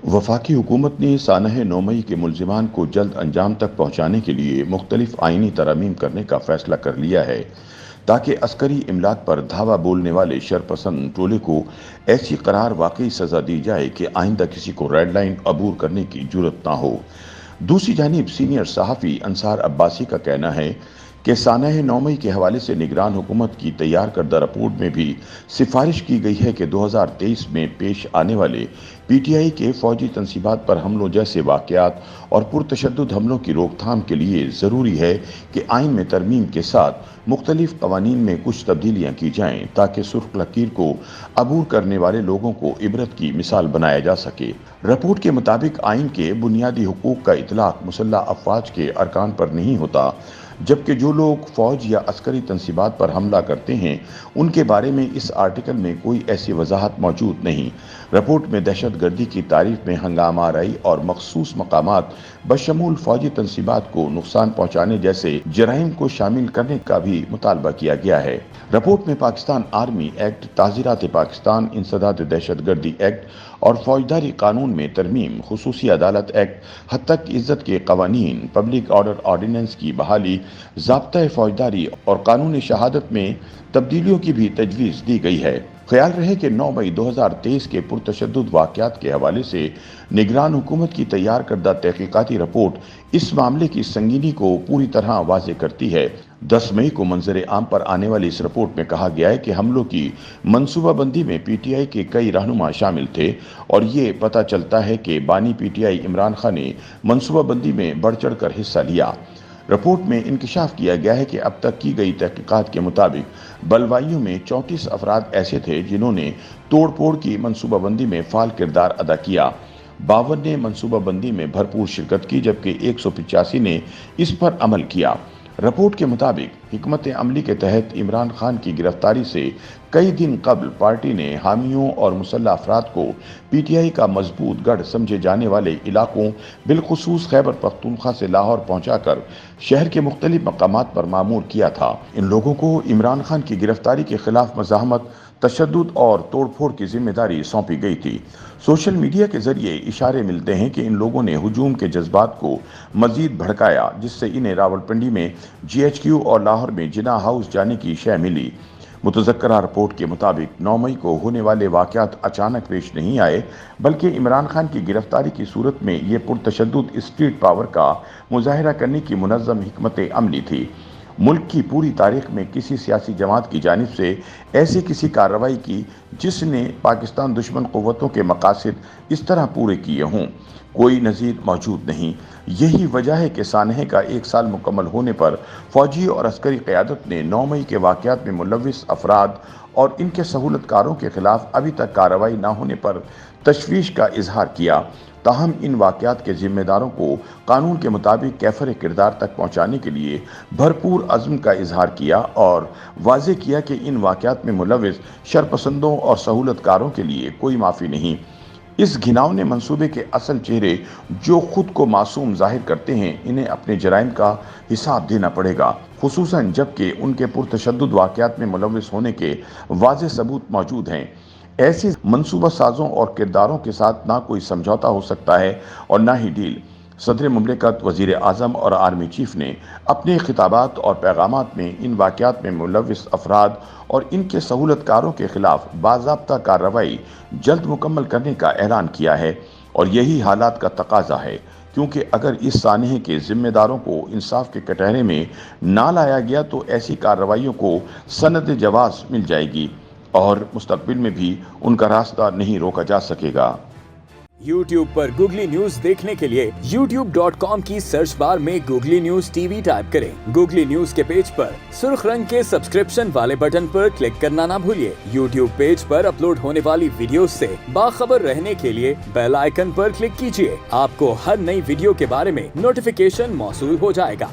वफाकी हुकूमत ने सानह 9 मई के मुलजिमान को जल्द अंजाम तक पहुंचाने के लिए मुख्तलिफ आइनी तरमीम करने का फैसला कर लिया है, ताकि अस्करी इमलाक पर धावा बोलने वाले शरपसंद टोले को ऐसी करार वाकई सजा दी जाए कि आइंदा किसी को रेड लाइन अबूर करने की जुर्रत ना हो। दूसरी जानिब सीनियर सहाफ़ी अंसार अब्बासी का कहना है कि सानह 9 मई के हवाले से निगरान हुकूमत की तैयार करदा रिपोर्ट में भी सिफारिश की गई है कि 2023 में पेश आने वाले पीटीआई के फौजी तनसीबात पर हमलों जैसे वाक़यात और पुरतशद्दुद हमलों की रोकथाम के लिए ज़रूरी है कि आइन में तरमीम के साथ मुख्तलिफ कवानीन में कुछ तब्दीलियाँ की जाएँ, ताकि सुर्ख लकीर को अबूर करने वाले लोगों को इबरत की मिसाल बनाया जा सके। रिपोर्ट के मुताबिक आइन के बुनियादी हुकूक का इतलाक मुसल्लह अफवाज के अरकान पर नहीं होता, जबकि जो लोग फौज या अस्करी तनसीबात पर हमला करते हैं उनके बारे में इस आर्टिकल में कोई ऐसी वजाहत मौजूद नहीं। रिपोर्ट में दहशत गर्दी की तारीफ में हंगामा आराई और मखसूस मकामात बशमूल फौजी तनसीबात को नुकसान पहुंचाने जैसे जराइम को शामिल करने का भी मुतालबा किया गया है। रिपोर्ट में पाकिस्तान आर्मी एक्ट, ताज़ीरात पाकिस्तान, इंसदाद दहशत गर्दी एक्ट और फौजदारी कानून में तरमीम, खुसूसी अदालत एक्ट, हद तक इज्जत के कवानीन, पब्लिक ऑर्डर ऑर्डिनेंस की बहाली, ज़ाब्ता फौजदारी और कानून शहादत में तब्दीलियों की भी तजवीज़ दी गई है। ख्याल रहे कि 9 मई 2023 के पुरतशद्दुद वाक़यात के हवाले से निगरान हुकूमत की तैयार करदा तहकीकाती रिपोर्ट इस मामले की संगीनी को पूरी तरह वाज़े करती है। 10 मई को मंजर आम पर आने वाली इस रिपोर्ट में कहा गया है कि हमलों की मनसूबाबंदी में पीटीआई के कई रहनुमा शामिल थे और ये पता चलता है कि बानी पीटीआई इमरान खान ने मनसूबाबंदी में बढ़ चढ़ कर हिस्सा लिया। रिपोर्ट में इंकशाफ किया गया है कि अब तक की गई तहकीकात के मुताबिक बलवाइयों में 34 अफराद ऐसे थे जिन्होंने तोड़ फोड़ की मनसूबाबंदी में फाल किरदार अदा किया। 52 ने मनसूबाबंदी में भरपूर शिरकत की, जबकि 185 ने इस पर अमल किया। रिपोर्ट के मुताबिक हिकमत अमली के तहत इमरान खान की गिरफ्तारी से कई दिन कबल पार्टी ने हामियों और मुसल्लह अफराद को पीटीआई का मजबूत गढ़ समझे जाने वाले इलाकों बिलखुसूस खैबर पख्तूनख्वा से लाहौर पहुंचाकर शहर के मुख्तलिफ मकामात पर मामूर किया था। इन लोगों को इमरान खान की गिरफ्तारी के खिलाफ मज़ाहमत, तशद्दुद और तोड़फोड़ की जिम्मेदारी सौंपी गई थी। सोशल मीडिया के जरिए इशारे मिलते हैं कि इन लोगों ने हुजूम के जज्बात को मजीद भड़काया, जिससे इन्हें रावलपिंडी में GHQ और लाहौर में जिना हाउस जाने की शय मिली। मुतज़क्करा रिपोर्ट के मुताबिक 9 मई को होने वाले वाक़यात अचानक पेश नहीं आए, बल्कि इमरान खान की गिरफ्तारी की सूरत में ये पुरतशद्दुद स्ट्रीट पावर का मुजाहिरा करने की मुनज़्ज़म हिकमत अमली थी। मुल्क की पूरी तारीख में किसी सियासी जमात की जानिब से ऐसी किसी कार्रवाई की जिसने पाकिस्तान दुश्मन क़ुव्वतों के मकासद इस तरह पूरे किए हों, कोई नज़ीर मौजूद नहीं। यही वजह है कि सानहे का 1 साल मुकम्मल होने पर फौजी और अस्करी क़यादत ने 9 मई के वाक़यात में मुलव्विस अफराद और इनके सहूलतकारों के खिलाफ अभी तक कार्रवाई न होने पर तशवीश का इजहार किया। ताहम इन वाक़यात के ज़िम्मेदारों को कानून के मुताबिक कैफर किरदार तक पहुँचाने के लिए भरपूर अज़्म का इजहार किया और वाज़े किया कि इन वाक़यात में मुलव्विस शरपसंदों और सहूलतकारों के लिए कोई माफ़ी नहीं। इस घिनौने मंसूबे के असल चेहरे जो खुद को मासूम जाहिर करते हैं, इन्हें अपने जराइम का हिसाब देना पड़ेगा, खुसूसन जबकि उनके पुरतशद्दुद वाक़यात में मुलव्विस होने के वाज़े सबूत मौजूद हैं। ऐसे मंसूबा साजों और किरदारों के साथ ना कोई समझौता हो सकता है और ना ही डील। सदर मुमलिकत, वज़ीर आज़म और आर्मी चीफ ने अपने खिताबात और पैगामात में इन वाक़यात में मुलव्विस अफराद और इनके सहूलतकारों के खिलाफ बाज़ाब्ता कार्रवाई जल्द मुकम्मल करने का ऐलान किया है और यही हालात का तकाजा है, क्योंकि अगर इस सानहे के ज़िम्मेदारों को इंसाफ के कटहरे में ना लाया गया तो ऐसी कार्रवाइयों को सनद जवाज़ मिल जाएगी और मुस्तक़बिल में भी उनका रास्ता नहीं रोका जा सकेगा। YouTube पर गूगली न्यूज देखने के लिए youtube.com की सर्च बार में गूगली न्यूज TV टाइप करें। गूगली न्यूज के पेज पर सुर्ख रंग के सब्सक्रिप्शन वाले बटन पर क्लिक करना ना भूलिए। YouTube पेज पर अपलोड होने वाली वीडियोस से बाखबर रहने के लिए बेल आइकन पर क्लिक कीजिए। आपको हर नई वीडियो के बारे में नोटिफिकेशन मौसूल हो जाएगा।